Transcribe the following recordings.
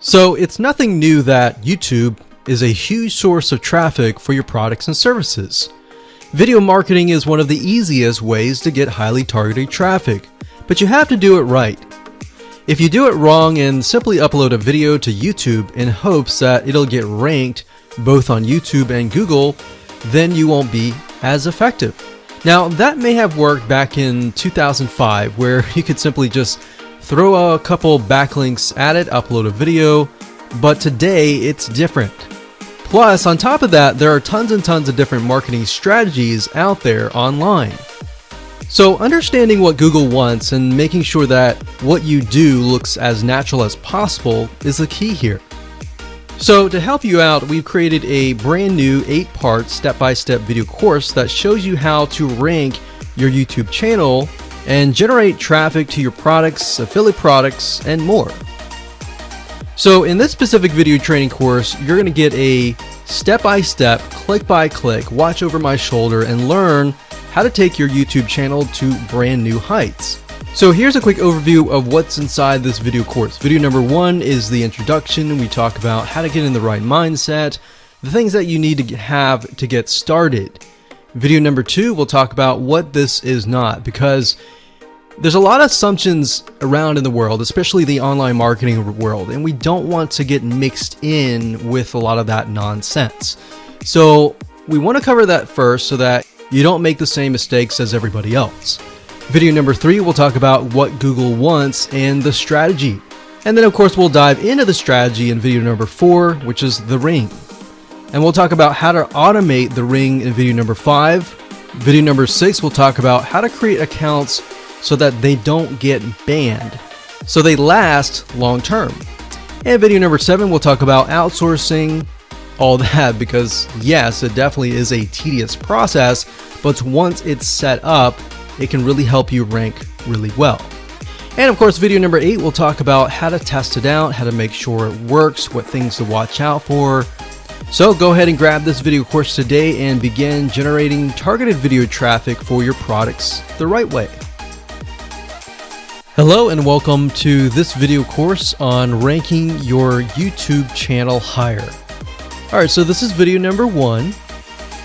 So it's nothing new that YouTube is a huge source of traffic for your products and services. Video marketing is one of the easiest ways to get highly targeted traffic, but you have to do it right. If you do it wrong and simply upload a video to YouTube in hopes that it'll get ranked both on YouTube and Google, then you won't be as effective. Now, that may have worked back in 2005, where you could simply just throw a couple backlinks at it, upload a video, but today it's different. Plus, on top of that, there are tons and tons of different marketing strategies out there online. So understanding what Google wants and making sure that what you do looks as natural as possible is the key here. So to help you out, we've created a brand new 8-part step-by-step video course that shows you how to rank your YouTube channel and generate traffic to your products, affiliate products, and more. So in this specific video training course, you're going to get a step-by-step, click-by-click, watch over my shoulder and learn how to take your YouTube channel to brand new heights. So here's a quick overview of what's inside this video course. Video number 1 is the introduction. We talk about how to get in the right mindset, the things that you need to have to get started. Video number 2, we'll talk about what this is not, because there's a lot of assumptions around in the world, especially the online marketing world, and we don't want to get mixed in with a lot of that nonsense. So we want to cover that first so that you don't make the same mistakes as everybody else. Video number 3, we'll talk about what Google wants and the strategy. And then of course we'll dive into the strategy in video number 4, which is the ring. And we'll talk about how to automate the ring in video number 5. Video number 6, we'll talk about how to create accounts so that they don't get banned, so they last long term. And video number 7, we'll talk about outsourcing all that, because yes, it definitely is a tedious process, but once it's set up, it can really help you rank really well. And of course, video number 8, we'll talk about how to test it out, how to make sure it works, what things to watch out for. So go ahead and grab this video course today and begin generating targeted video traffic for your products the right way. Hello and welcome to this video course on ranking your YouTube channel higher. Alright, so this is video number 1,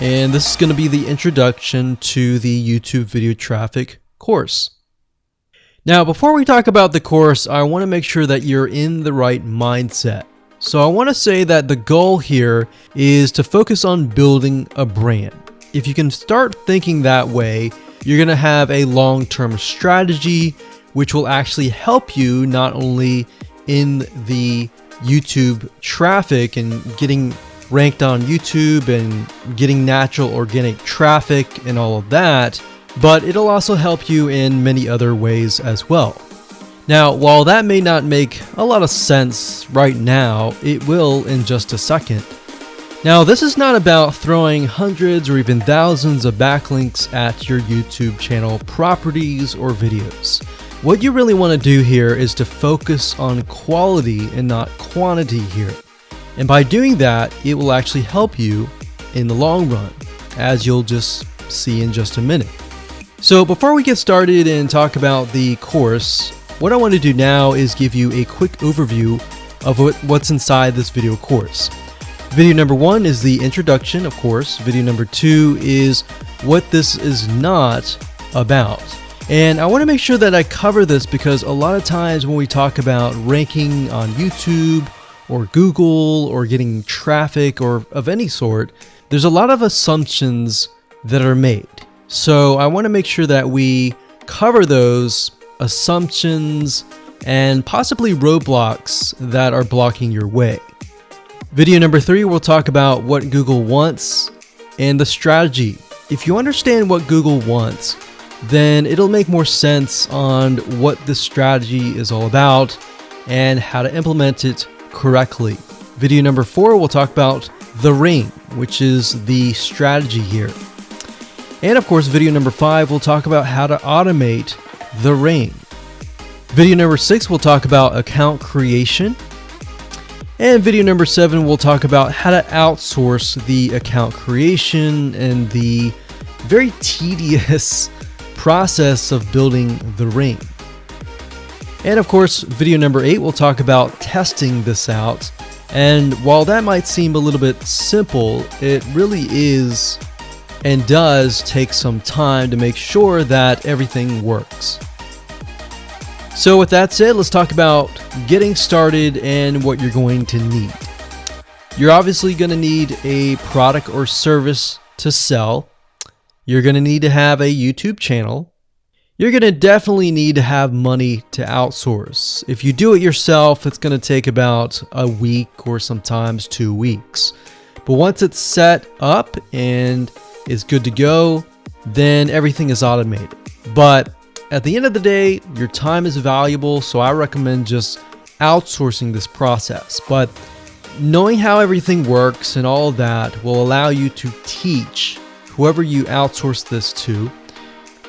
and this is going to be the introduction to the YouTube video traffic course. Now, before we talk about the course, I want to make sure that you're in the right mindset. So I want to say that the goal here is to focus on building a brand. If you can start thinking that way, you're going to have a long-term strategy which will actually help you not only in the YouTube traffic and getting ranked on YouTube and getting natural organic traffic and all of that, but it'll also help you in many other ways as well. Now, while that may not make a lot of sense right now, it will in just a second. Now, this is not about throwing hundreds or even thousands of backlinks at your YouTube channel properties or videos. What you really want to do here is to focus on quality and not quantity here. And by doing that, it will actually help you in the long run, as you'll just see in just a minute. So before we get started and talk about the course, what I want to do now is give you a quick overview of what's inside this video course. Video number 1 is the introduction, of course. Video number 2 is what this is not about. And I want to make sure that I cover this because a lot of times when we talk about ranking on YouTube or Google or getting traffic or of any sort, there's a lot of assumptions that are made. So I want to make sure that we cover those assumptions and possibly roadblocks that are blocking your way. Video number 3, we'll talk about what Google wants and the strategy. If you understand what Google wants, then it'll make more sense on what this strategy is all about and how to implement it correctly. Video number 4, we'll talk about the ring, which is the strategy here. And of course, video number 5, we'll talk about how to automate the ring. Video number 6, we'll talk about account creation. And video number 7, we'll talk about how to outsource the account creation and the very tedious process of building the ring. And of course, video number 8, we'll talk about testing this out. And while that might seem a little bit simple, it really is and does take some time to make sure that everything works. So with that said, let's talk about getting started and what you're going to need. You're obviously going to need a product or service to sell. You're going to need to have a YouTube channel. You're going to definitely need to have money to outsource. If you do it yourself, it's going to take about a week or sometimes 2 weeks. But once it's set up and is good to go, then everything is automated. But at the end of the day, your time is valuable, so I recommend just outsourcing this process. But knowing how everything works and all of that will allow you to teach whoever you outsource this to.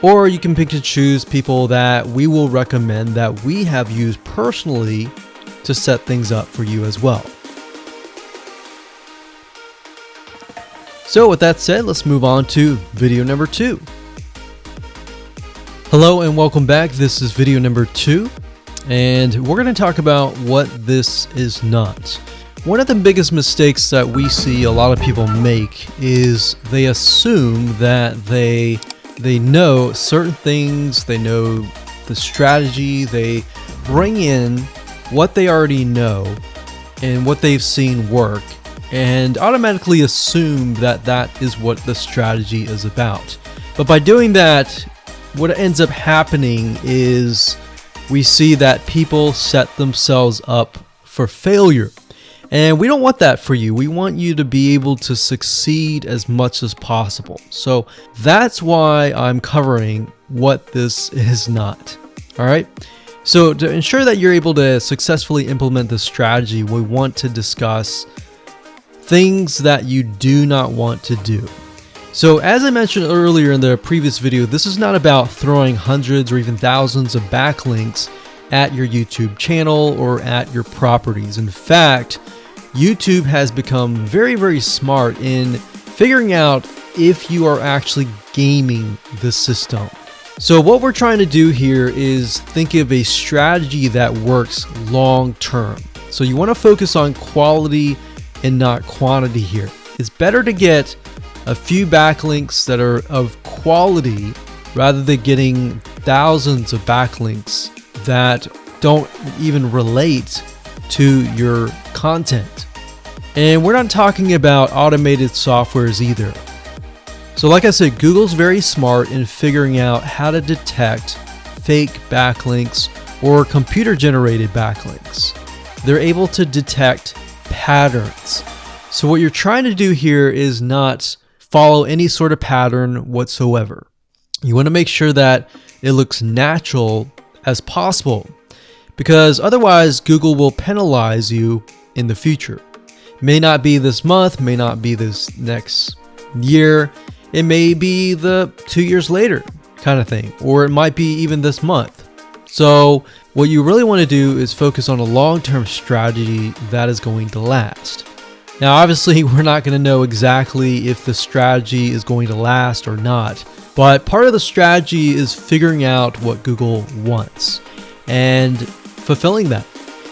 Or you can pick and choose people that we will recommend that we have used personally to set things up for you as well. So with that said, let's move on to video number 2. Hello and welcome back. This is video number 2, and we're going to talk about what this is not. One of the biggest mistakes that we see a lot of people make is they assume that they know certain things, they know the strategy, they bring in what they already know and what they've seen work and automatically assume that that is what the strategy is about. But by doing that, what ends up happening is we see that people set themselves up for failure. And we don't want that for you. We want you to be able to succeed as much as possible. So that's why I'm covering what this is not. All right. So to ensure that you're able to successfully implement this strategy, we want to discuss things that you do not want to do. So as I mentioned earlier in the previous video, this is not about throwing hundreds or even thousands of backlinks at your YouTube channel or at your properties. In fact, YouTube has become very, very smart in figuring out if you are actually gaming the system. So what we're trying to do here is think of a strategy that works long term. So you want to focus on quality and not quantity here. It's better to get a few backlinks that are of quality rather than getting thousands of backlinks that don't even relate to your content. And we're not talking about automated softwares either. So like I said, Google's very smart in figuring out how to detect fake backlinks or computer generated backlinks. They're able to detect patterns. So what you're trying to do here is not follow any sort of pattern whatsoever. You want to make sure that it looks natural as possible, because otherwise Google will penalize you in the future. May not be this month, may not be this next year, it may be the 2 years later kind of thing, or it might be even this month. So what you really want to do is focus on a long-term strategy that is going to last. Now obviously we're not going to know exactly if the strategy is going to last or not, but part of the strategy is figuring out what Google wants and fulfilling that.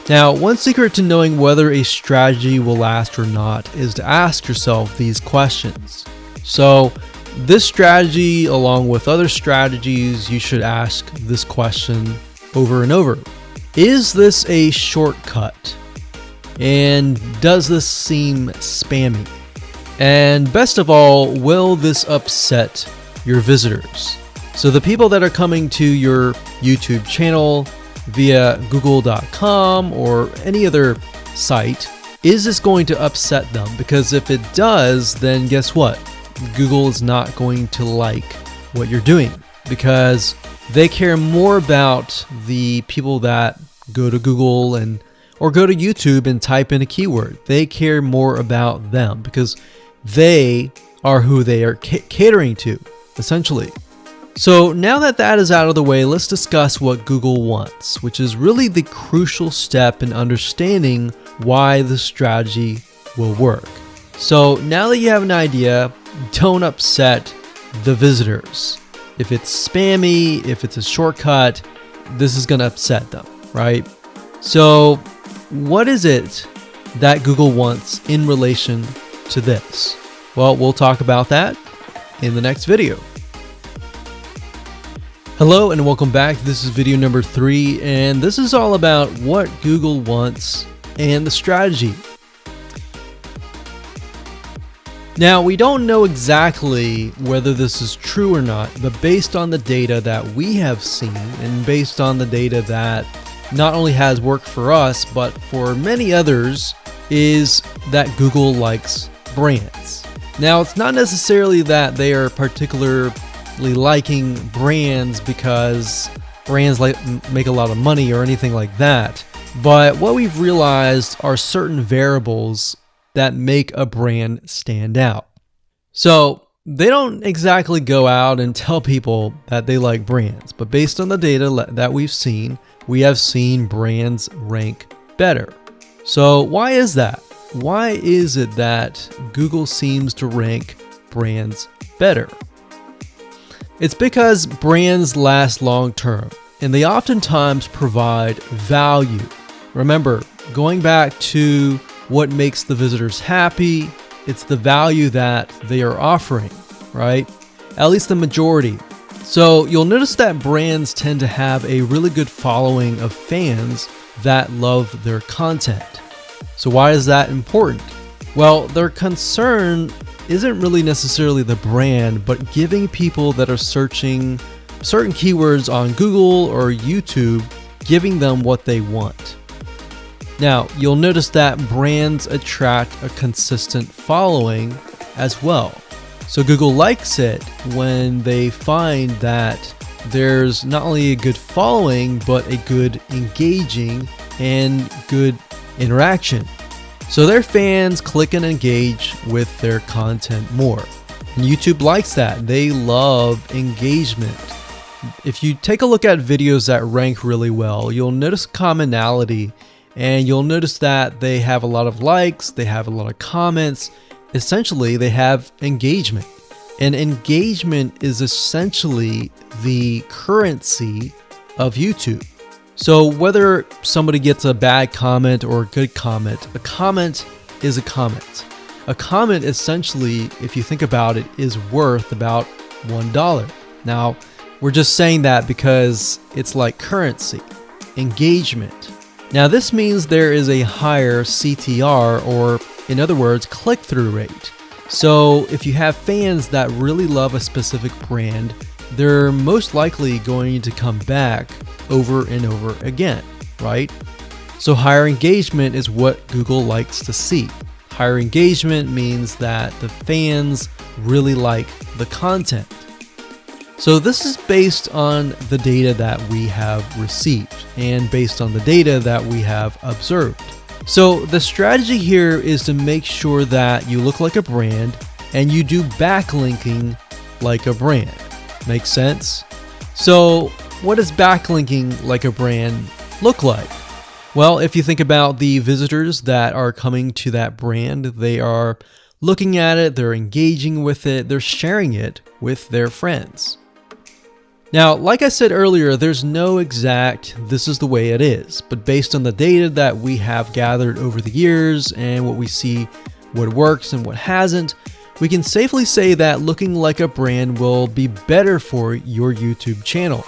Now, one secret to knowing whether a strategy will last or not is to ask yourself these questions. So this strategy, along with other strategies, you should ask this question over and over. Is this a shortcut? And does this seem spammy? And best of all, will this upset your visitors? So the people that are coming to your YouTube channel via google.com or any other site, is this going to upset them? Because if it does, then guess what? Google is not going to like what you're doing, because they care more about the people that go to Google or go to YouTube and type in a keyword. They care more about them because they are who they are catering to, essentially. So now that that is out of the way, let's discuss what Google wants, which is really the crucial step in understanding why the strategy will work. So now that you have an idea, don't upset the visitors. If it's spammy, if it's a shortcut, this is going to upset them. right? So what is it that Google wants in relation to this? Well, we'll talk about that in the next video. Hello and welcome back. This is video number 3, and this is all about what Google wants and the strategy. Now, we don't know exactly whether this is true or not, but based on the data that we have seen and based on the data that not only has worked for us, but for many others, is that Google likes brands. Now, it's not necessarily that they are particularly liking brands because brands make a lot of money or anything like that, but what we've realized are certain variables that make a brand stand out. So they don't exactly go out and tell people that they like brands, but based on the data that we've seen, we have seen brands rank better. So why is that? Why is it that Google seems to rank brands better? It's because brands last long term, and they oftentimes provide value. Remember, going back to what makes the visitors happy, it's the value that they are offering, right? At least the majority. So you'll notice that brands tend to have a really good following of fans that love their content. So why is that important? Well, their concern isn't really necessarily the brand, but giving people that are searching certain keywords on Google or YouTube, giving them what they want. Now, you'll notice that brands attract a consistent following as well. So Google likes it when they find that there's not only a good following, but a good engaging and good interaction. So their fans click and engage with their content more. And YouTube likes that. They love engagement. If you take a look at videos that rank really well, you'll notice commonality. And you'll notice that they have a lot of likes, they have a lot of comments. Essentially, they have engagement. And engagement is essentially the currency of YouTube. So whether somebody gets a bad comment or a good comment, a comment is a comment. A comment essentially, if you think about it, is worth about $1. Now, we're just saying that because it's like currency, engagement. Now this means there is a higher CTR, or in other words, click-through rate. So if you have fans that really love a specific brand, they're most likely going to come back over and over again, right? So higher engagement is what Google likes to see. Higher engagement means that the fans really like the content. So this is based on the data that we have received and based on the data that we have observed. So the strategy here is to make sure that you look like a brand and you do backlinking like a brand. Make sense? So what does backlinking like a brand look like? Well, if you think about the visitors that are coming to that brand, they are looking at it, they're engaging with it, they're sharing it with their friends. Now, like I said earlier, there's no exact this is the way it is, but based on the data that we have gathered over the years and what we see what works and what hasn't, we can safely say that looking like a brand will be better for your YouTube channel.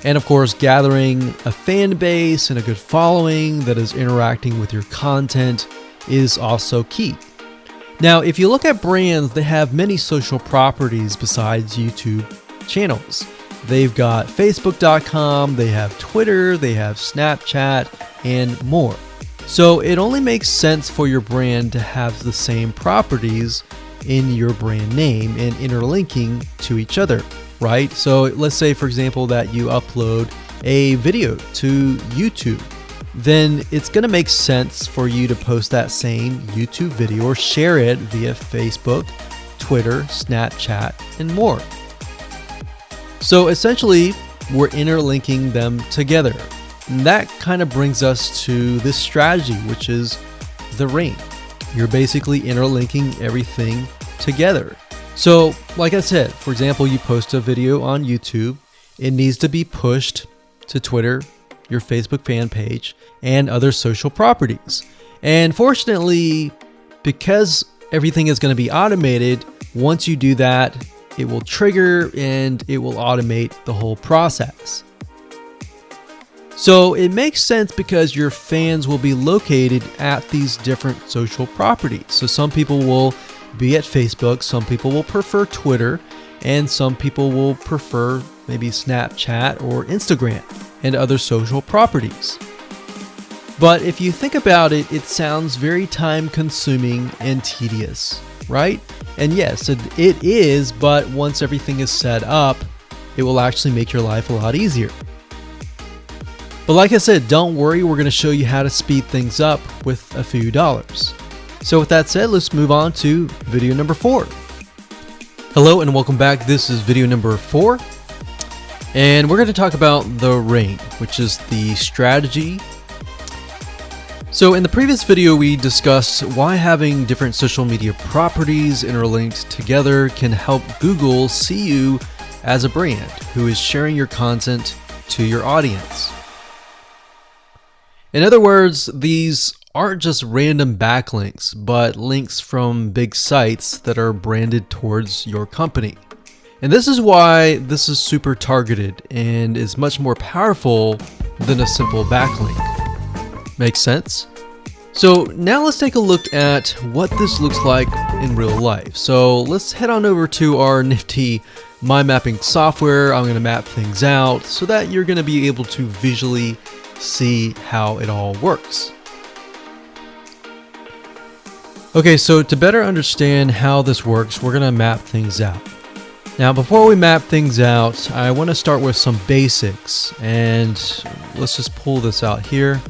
And of course, gathering a fan base and a good following that is interacting with your content is also key. Now, if you look at brands, they have many social properties besides YouTube channels. They've got Facebook.com, they have Twitter, they have Snapchat, and more. So it only makes sense for your brand to have the same properties in your brand name and interlinking to each other, right? So let's say, for example, that you upload a video to YouTube. Then it's going to make sense for you to post that same YouTube video or share it via Facebook, Twitter, Snapchat, and more. So essentially, we're interlinking them together. And that kind of brings us to this strategy, which is the ring. You're basically interlinking everything together. So, like I said, for example, you post a video on YouTube, it needs to be pushed to Twitter, your Facebook fan page, and other social properties. And fortunately, because everything is going to be automated, once you do that, it will trigger and it will automate the whole process. So it makes sense because your fans will be located at these different social properties. So some people will be at Facebook, some people will prefer Twitter, and some people will prefer maybe Snapchat or Instagram and other social properties. But if you think about it, it sounds very time consuming and tedious, right? And yes, it is, but once everything is set up, it will actually make your life a lot easier. But like I said, don't worry, we're going to show you how to speed things up with a few dollars. So with that said, let's move on to video number 4. Hello and welcome back. This is video number 4. And we're going to talk about the ring, which is the strategy. So in the previous video, we discussed why having different social media properties interlinked together can help Google see you as a brand who is sharing your content to your audience. In other words, these aren't just random backlinks, but links from big sites that are branded towards your company. And this is why this is super targeted and is much more powerful than a simple backlink. Makes sense? So now let's take a look at what this looks like in real life. So let's head on over to our nifty mind mapping software. I'm going to map things out so that you're going to be able to visually see how it all works. Okay, so to better understand how this works, we're going to map things out. Now, before we map things out, I want to start with some basics, and let's just pull this out here.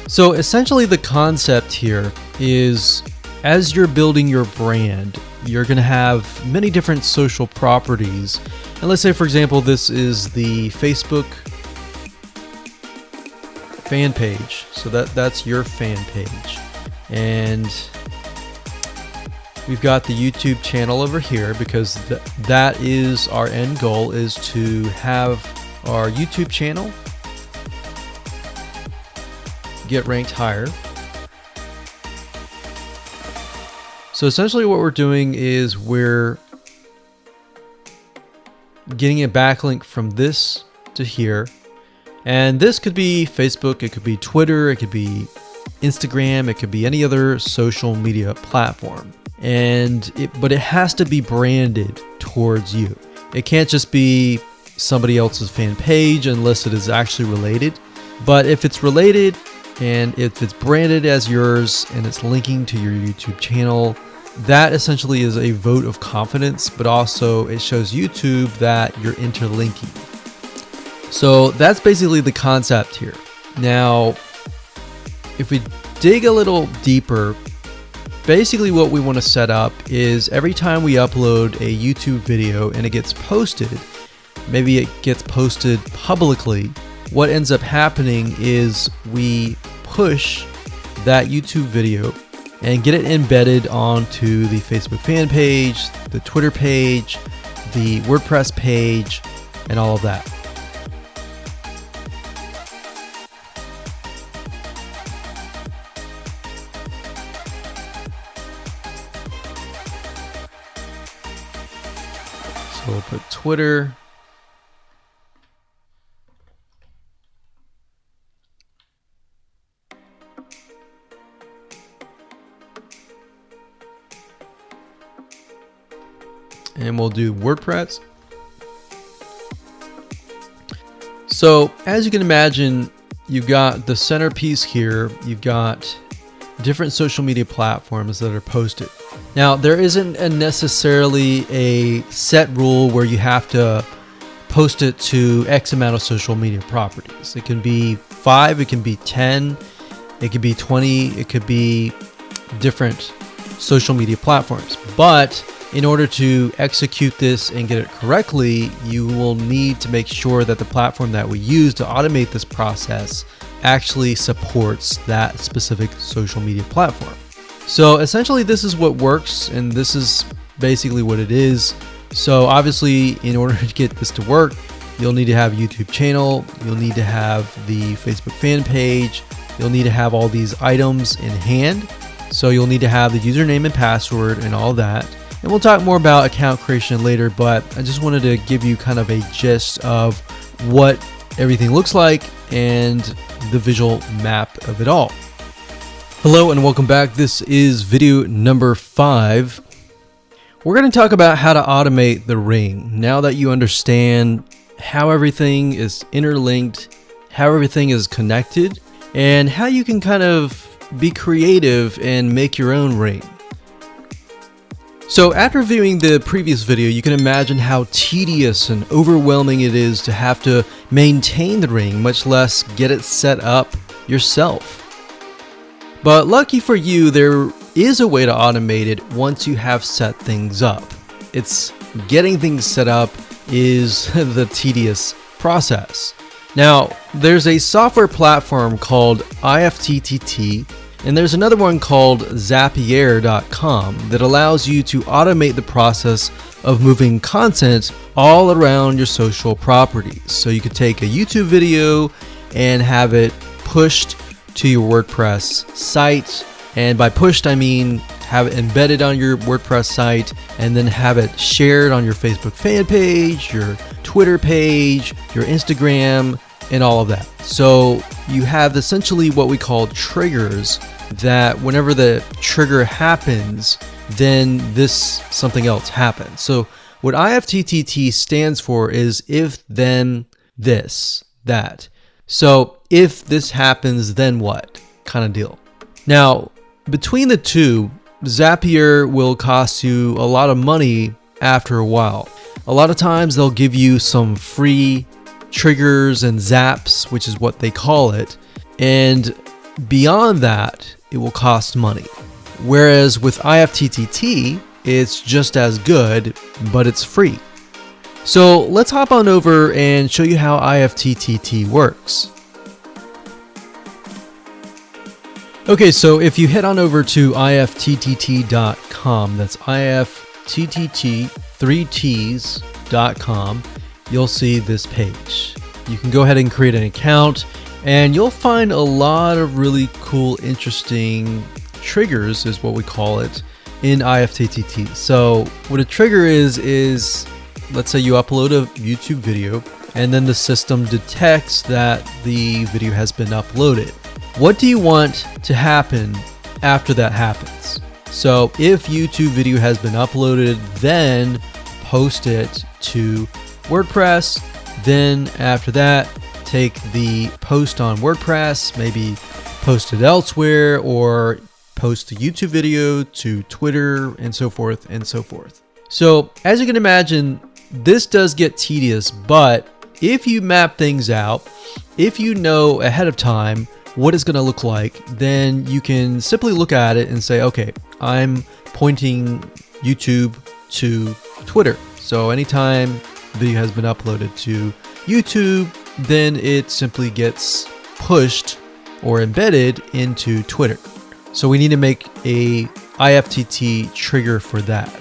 So essentially the concept here is, as you're building your brand, you're going to have many different social properties. And let's say, for example, this is the Facebook fan page. So that's your fan page. And we've got the YouTube channel over here because that is our end goal, is to have our YouTube channel get ranked higher. So essentially what we're doing is we're getting a backlink from this to here. And this could be Facebook, it could be Twitter, it could be Instagram, it could be any other social media platform. But it has to be branded towards you. It can't just be somebody else's fan page unless it is actually related. But if it's related and if it's branded as yours and it's linking to your YouTube channel, that essentially is a vote of confidence, but also it shows YouTube that you're interlinking. So that's basically the concept here. Now, if we dig a little deeper, basically what we want to set up is every time we upload a YouTube video and it gets posted, maybe it gets posted publicly, what ends up happening is we push that YouTube video and get it embedded onto the Facebook fan page, the Twitter page, the WordPress page, and all of that. So we'll put Twitter. And we'll do WordPress. So as you can imagine, you've got the centerpiece here. You've got different social media platforms that are posted. Now, there isn't necessarily a set rule where you have to post it to X amount of social media properties. It can be 5, it can be 10, it could be 20, it could be different social media platforms. But in order to execute this and get it correctly, you will need to make sure that the platform that we use to automate this process actually supports that specific social media platform. So essentially this is what works, and this is basically what it is. So obviously, in order to get this to work, you'll need to have a YouTube channel, you'll need to have the Facebook fan page, you'll need to have all these items in hand. So you'll need to have the username and password and all that. And we'll talk more about account creation later, but I just wanted to give you kind of a gist of what everything looks like and the visual map of it all. Hello and welcome back. This is video number 5. We're going to talk about how to automate the ring. Now that you understand how everything is interlinked, how everything is connected, and how you can kind of be creative and make your own ring. So after viewing the previous video, you can imagine how tedious and overwhelming it is to have to maintain the ring, much less get it set up yourself. But lucky for you, there is a way to automate it once you have set things up. It's getting things set up is the tedious process. Now, there's a software platform called IFTTT, and there's another one called Zapier.com that allows you to automate the process of moving content all around your social properties. So you could take a YouTube video and have it pushed to your WordPress site, and by pushed I mean have it embedded on your WordPress site and then have it shared on your Facebook fan page, your Twitter page, your Instagram, and all of that. So you have essentially what we call triggers, that whenever the trigger happens, then something else happens. So what IFTTT stands for is if, then, this, that. So if this happens, then what kind of deal. Now, between the two, Zapier will cost you a lot of money after a while. A lot of times they'll give you some free triggers and zaps, which is what they call it. And beyond that, it will cost money. Whereas with IFTTT, it's just as good, but it's free. So let's hop on over and show you how IFTTT works. Okay, so if you head on over to ifttt.com, that's ifttt3ts.com, you'll see this page. You can go ahead and create an account, and you'll find a lot of really cool, interesting triggers, is what we call it, in IFTTT. So what a trigger is let's say you upload a YouTube video and then the system detects that the video has been uploaded. What do you want to happen after that happens? So if YouTube video has been uploaded, then post it to WordPress. Then after that, take the post on WordPress, maybe post it elsewhere, or post the YouTube video to Twitter, and so forth and so forth. So as you can imagine, this does get tedious, but if you map things out, if you know ahead of time what it's going to look like, then you can simply look at it and say, okay, I'm pointing YouTube to Twitter. So anytime the video has been uploaded to YouTube, then it simply gets pushed or embedded into Twitter. So we need to make a IFTTT trigger for that.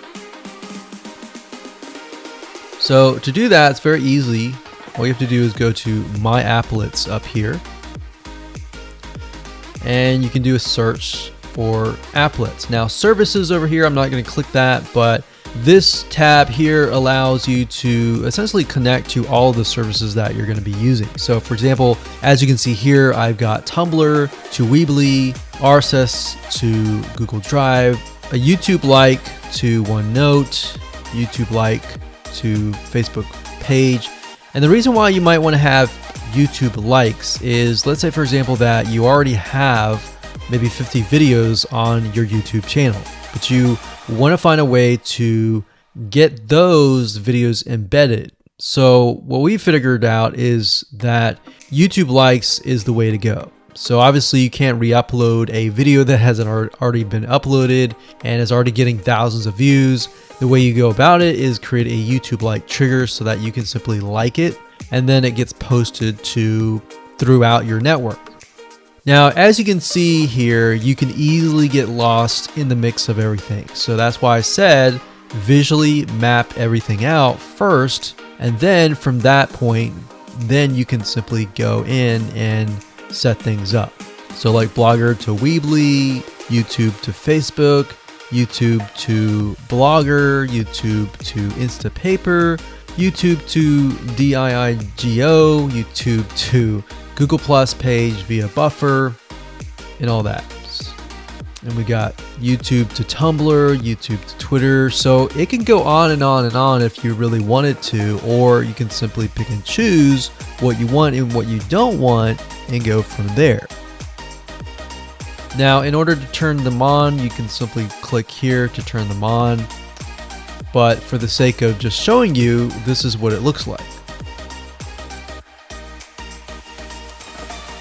So to do that, it's very easy. All you have to do is go to My Applets up here, and you can do a search for applets. Now services over here, I'm not going to click that, but this tab here allows you to essentially connect to all the services that you're going to be using. So for example, as you can see here, I've got Tumblr to Weebly, RSS to Google Drive, a YouTube like to OneNote, YouTube like to Facebook page. And the reason why you might want to have YouTube likes is, let's say for example that you already have maybe 50 videos on your YouTube channel, but you want to find a way to get those videos embedded. So what we figured out is that YouTube likes is the way to go. So obviously you can't re-upload a video that hasn't already been uploaded and is already getting thousands of views. The way you go about it is create a YouTube like trigger so that you can simply like it, and then it gets posted to throughout your network. Now, as you can see here, you can easily get lost in the mix of everything. So that's why I said visually map everything out first, and then from that point, then you can simply go in and set things up. So like Blogger to Weebly, YouTube to Facebook, YouTube to Blogger, YouTube to Instapaper, YouTube to DIIGO, YouTube to Google Plus page via Buffer, and all that. And we got YouTube to Tumblr, YouTube to Twitter. So it can go on and on and on if you really wanted to, or you can simply pick and choose what you want and what you don't want and go from there. Now, in order to turn them on, you can simply click here to turn them on. But for the sake of just showing you, this is what it looks like.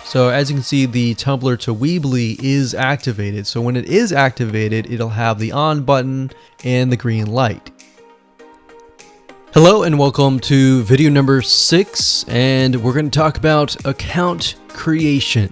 So as you can see, the Tumblr to Weebly is activated. So when it is activated, it'll have the on button and the green light. Hello and welcome to video number 6, and we're going to talk about account creation.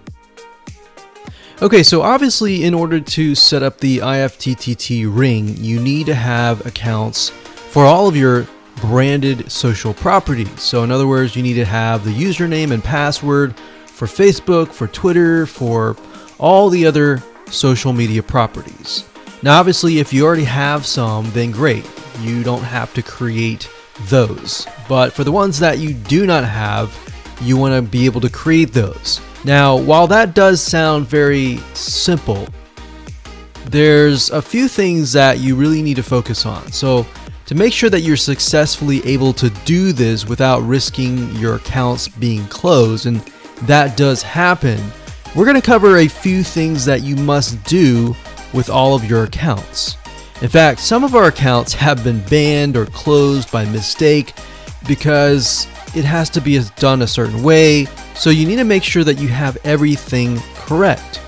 Okay, so obviously in order to set up the IFTTT ring, you need to have accounts for all of your branded social properties. So in other words, you need to have the username and password for Facebook, for Twitter, for all the other social media properties. Now obviously if you already have some, then great, you don't have to create those. But for the ones that you do not have, you want to be able to create those. Now while that does sound very simple, there's a few things that you really need to focus on. So to make sure that you're successfully able to do this without risking your accounts being closed, and that does happen, we're going to cover a few things that you must do with all of your accounts. In fact, some of our accounts have been banned or closed by mistake because it has to be done a certain way, so you need to make sure that you have everything correct.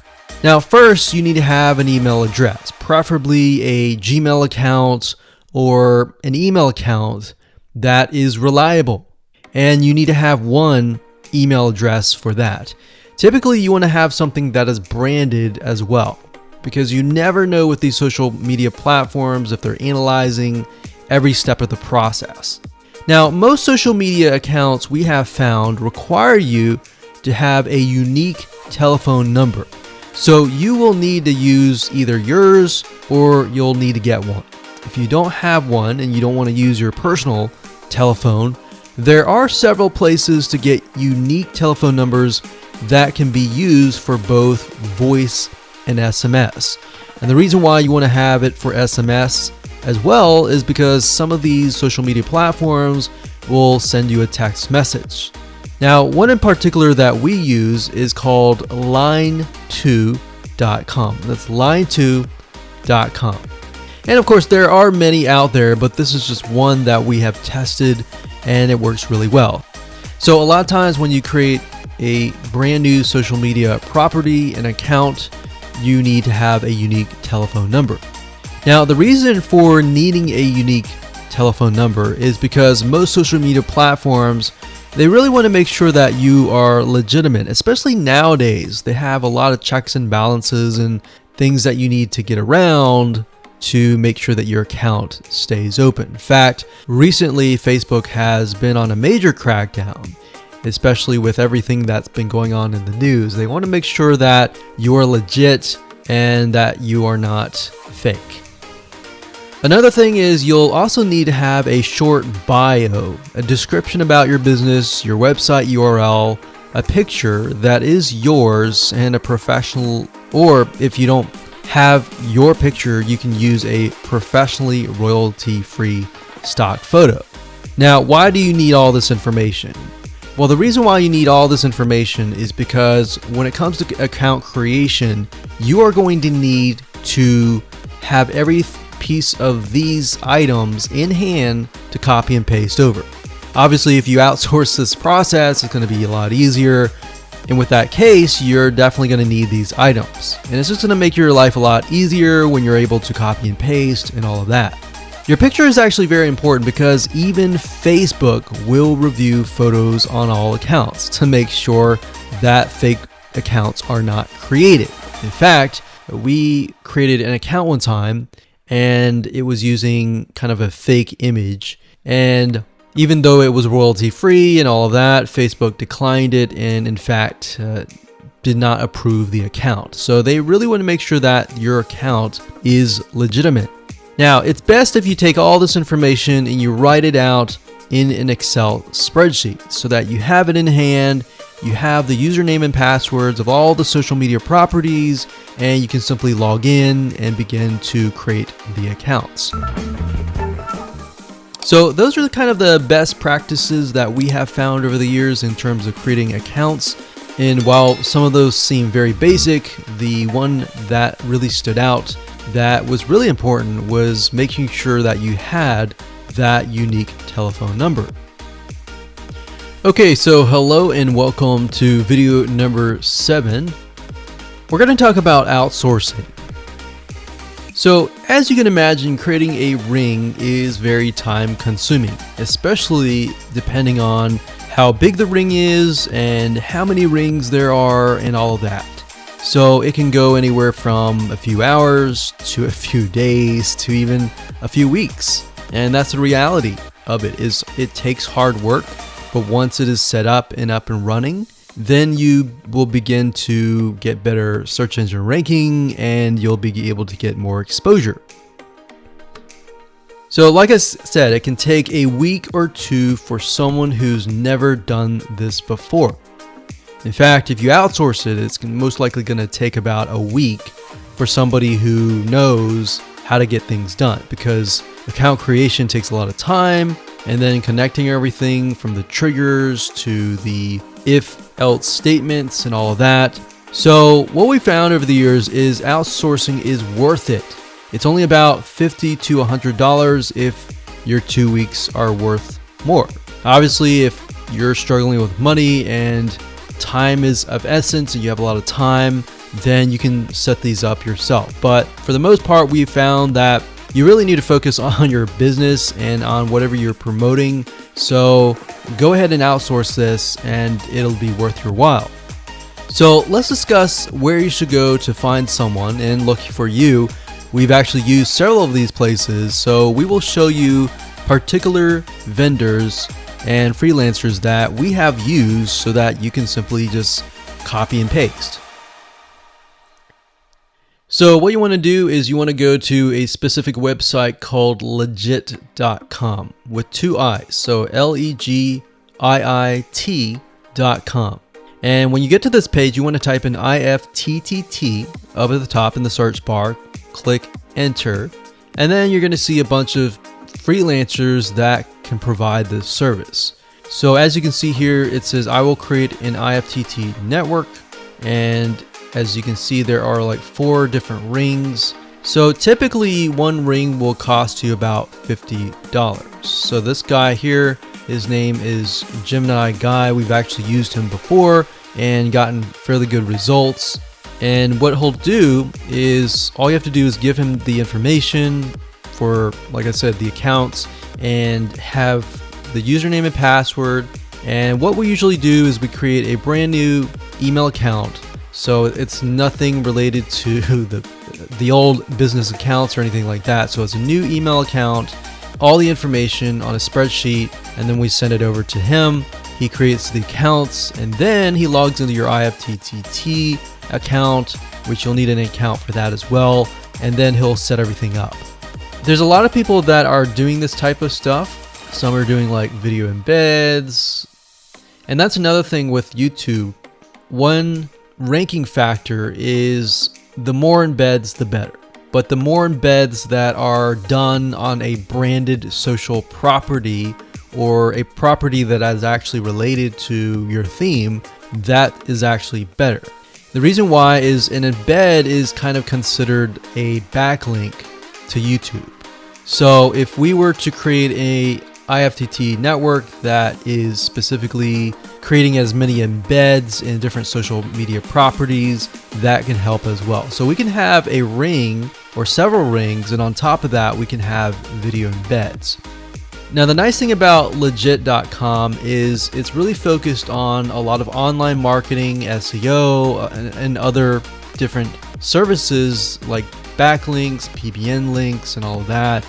Now first, you need to have an email address, preferably a Gmail account or an email account that is reliable, and you need to have one email address for that. Typically you want to have something that is branded as well, because you never know with these social media platforms if they're analyzing every step of the process. Now most social media accounts we have found require you to have a unique telephone number. So you will need to use either yours or you'll need to get one. If you don't have one and you don't want to use your personal telephone, there are several places to get unique telephone numbers that can be used for both voice and SMS. And the reason why you want to have it for SMS as well is because some of these social media platforms will send you a text message. Now, one in particular that we use is called line2.com. That's line2.com. And of course, there are many out there, but this is just one that we have tested and it works really well. So a lot of times when you create a brand new social media property, an account, you need to have a unique telephone number. Now the reason for needing a unique telephone number is because most social media platforms, they really want to make sure that you are legitimate, especially nowadays. They have a lot of checks and balances and things that you need to get around to make sure that your account stays open. In fact, recently Facebook has been on a major crackdown, especially with everything that's been going on in the news. They want to make sure that you are legit and that you are not fake. Another thing is you'll also need to have a short bio, a description about your business, your website URL, a picture that is yours, and a professional, or if you don't have your picture, you can use a professionally royalty-free stock photo. Now, why do you need all this information? Well, the reason why you need all this information is because when it comes to account creation, you are going to need to have every piece of these items in hand to copy and paste over. Obviously, if you outsource this process, it's going to be a lot easier. And with that case, you're definitely going to need these items. And it's just going to make your life a lot easier when you're able to copy and paste and all of that. Your picture is actually very important because even Facebook will review photos on all accounts to make sure that fake accounts are not created. In fact, we created an account one time and it was using kind of a fake image. And even though it was royalty free and all of that, Facebook declined it and in fact did not approve the account. So they really want to make sure that your account is legitimate. Now, it's best if you take all this information and you write it out in an Excel spreadsheet so that you have it in hand, you have the username and passwords of all the social media properties, and you can simply log in and begin to create the accounts. So those are kind of the best practices that we have found over the years in terms of creating accounts. And while some of those seem very basic, the one that really stood out that was really important was making sure that you had that unique telephone number. Okay, so hello and welcome to video number 7. We're going to talk about outsourcing. So as you can imagine, creating a ring is very time consuming, especially depending on how big the ring is and how many rings there are and all of that. So it can go anywhere from a few hours to a few days to even a few weeks. And that's the reality of it, is it takes hard work, but once it is set up and running, then you will begin to get better search engine ranking and you'll be able to get more exposure. So like I said, it can take a week or two for someone who's never done this before. In fact, if you outsource it, it's most likely going to take about a week for somebody who knows how to get things done, because account creation takes a lot of time, and then connecting everything from the triggers to the if-else statements and all of that. So what we found over the years is outsourcing is worth it. It's only about $50 to $100 if your 2 weeks are worth more. Obviously, if you're struggling with money and time is of essence and you have a lot of time, then you can set these up yourself. But for the most part, we found that you really need to focus on your business and on whatever you're promoting. So go ahead and outsource this and it'll be worth your while. So let's discuss where you should go to find someone. And lucky for you, we've actually used several of these places. So we will show you particular vendors and freelancers that we have used so that you can simply just copy and paste. So what you want to do is you want to go to a specific website called legit.com with 2 I's. So LEGIIT.com. And when you get to this page, you want to type in IFTTT up at the top in the search bar, click enter, and then you're going to see a bunch of freelancers that can provide this service. So as you can see here, it says I will create an IFTT network, and as you can see, there are like 4 different rings. So typically one ring will cost you about $50. So this guy here, his name is Gemini Guy. We've actually used him before and gotten fairly good results. And what he'll do is, all you have to do is give him the information for, like I said, the accounts, and have the username and password. And what we usually do is we create a brand new email account. So it's nothing related to the old business accounts or anything like that. So it's a new email account, all the information on a spreadsheet, and then we send it over to him. He creates the accounts, and then he logs into your IFTTT account, which you'll need an account for that as well. And then he'll set everything up. There's a lot of people that are doing this type of stuff. Some are doing like video embeds. And that's another thing with YouTube. One ranking factor is the more embeds, the better. But the more embeds that are done on a branded social property or a property that is actually related to your theme, that is actually better. The reason why is an embed is kind of considered a backlink to YouTube. So if we were to create a IFTT network that is specifically creating as many embeds in different social media properties, that can help as well. So we can have a ring or several rings, and on top of that, we can have video embeds. Now, the nice thing about legit.com is it's really focused on a lot of online marketing, SEO, and other different services like backlinks, PBN links, and all of that.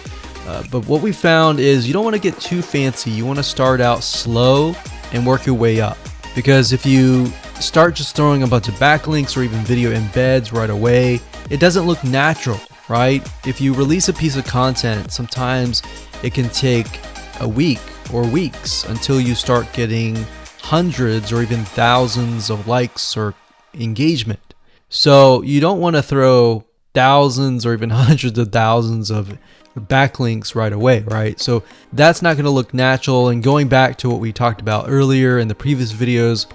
But what we found is you don't want to get too fancy. You want to start out slow and work your way up. Because if you start just throwing a bunch of backlinks or even video embeds right away, it doesn't look natural, right? If you release a piece of content, sometimes it can take a week or weeks until you start getting hundreds or even thousands of likes or engagement. So you don't want to throw thousands or even hundreds of thousands of backlinks right away, right? So that's not going to look natural. And going back to what we talked about earlier in the previous videos,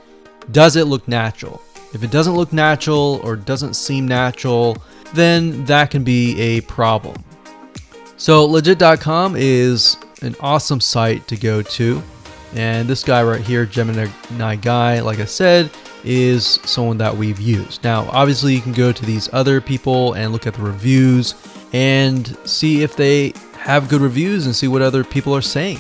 does it look natural? If it doesn't look natural or doesn't seem natural, then that can be a problem. So legit.com is an awesome site to go to. And this guy right here, Gemini guy, like I said, is someone that we've used. Now, obviously you can go to these other people and look at the reviews and see if they have good reviews and see what other people are saying.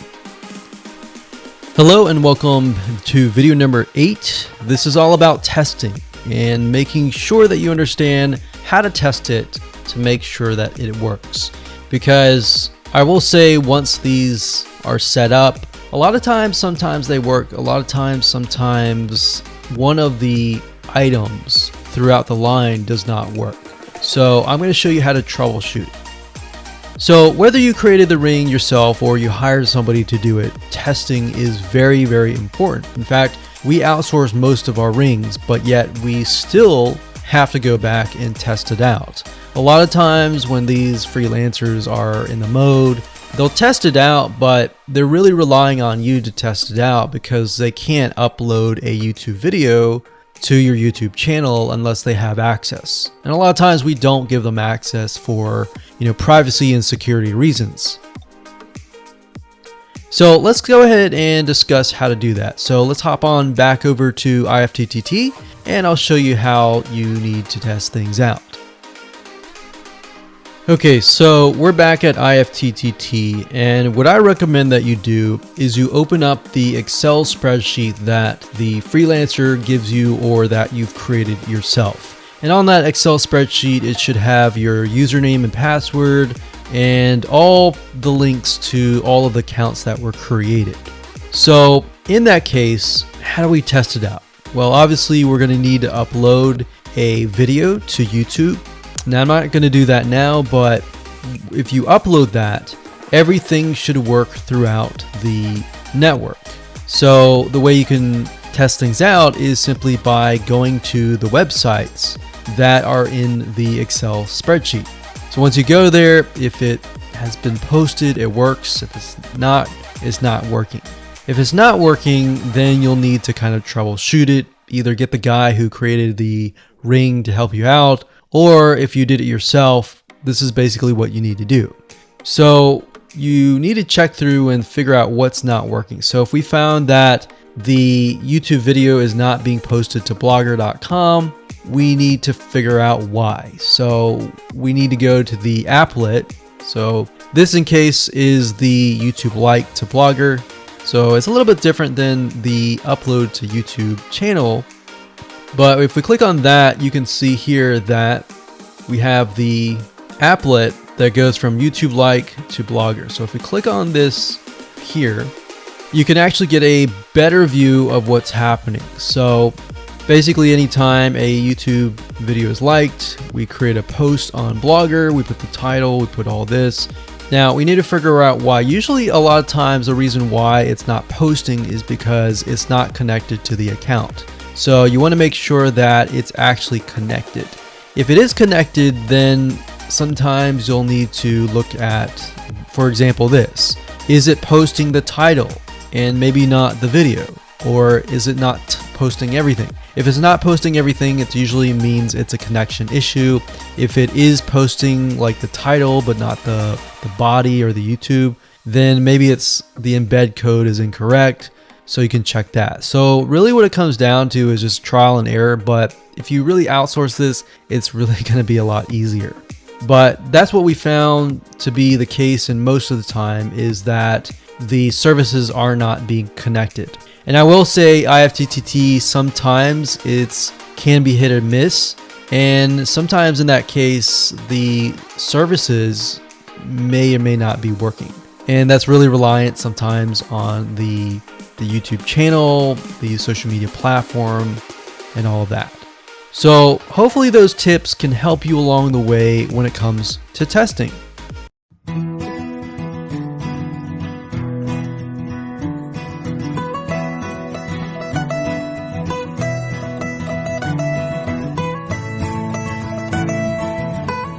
Hello and welcome to video number 8. This is all about testing and making sure that you understand how to test it to make sure that it works. Because I will say, once these are set up, a lot of times, sometimes they work. A lot of times, sometimes one of the items throughout the line does not work. So I'm going to show you how to troubleshoot. So whether you created the ring yourself or you hired somebody to do it, testing is very, very important. In fact, we outsource most of our rings, but yet we still have to go back and test it out. A lot of times when these freelancers are in the mode, they'll test it out, but they're really relying on you to test it out because they can't upload a YouTube video to your YouTube channel unless they have access. And a lot of times we don't give them access for, privacy and security reasons. So let's go ahead and discuss how to do that. So let's hop on back over to IFTTT and I'll show you how you need to test things out. Okay, so we're back at IFTTT, and what I recommend that you do is you open up the Excel spreadsheet that the freelancer gives you or that you've created yourself. And on that Excel spreadsheet, it should have your username and password and all the links to all of the accounts that were created. So in that case, how do we test it out? Well, obviously we're going to need to upload a video to YouTube. Now, I'm not going to do that now, but if you upload that, everything should work throughout the network. So the way you can test things out is simply by going to the websites that are in the Excel spreadsheet. So once you go there, if it has been posted, it works. If it's not working. If it's not working, then you'll need to kind of troubleshoot it. Either get the guy who created the ring to help you out, or if you did it yourself, this is basically what you need to do. So you need to check through and figure out what's not working. So if we found that the YouTube video is not being posted to blogger.com, we need to figure out why. So we need to go to the applet. So this in case is the YouTube like to Blogger. So it's a little bit different than the upload to YouTube channel. But if we click on that, you can see here that we have the applet that goes from YouTube like to Blogger. So if we click on this here, you can actually get a better view of what's happening. So basically anytime a YouTube video is liked, we create a post on Blogger, we put the title, we put all this. Now we need to figure out why. Usually a lot of times the reason why it's not posting is because it's not connected to the account. So you want to make sure that it's actually connected. If it is connected, then sometimes you'll need to look at, for example, this. Is it posting the title and maybe not the video? Or is it not posting everything? If it's not posting everything, it usually means it's a connection issue. If it is posting like the title but not the body or the YouTube, then maybe it's the embed code is incorrect. So you can check that. So really what it comes down to is just trial and error. But if you really outsource this, it's really going to be a lot easier. But that's what we found to be the case, and most of the time is that the services are not being connected. And I will say IFTTT sometimes can be hit or miss. And sometimes in that case, the services may or may not be working. And that's really reliant sometimes on the YouTube channel, the social media platform, and all of that. So hopefully those tips can help you along the way when it comes to testing.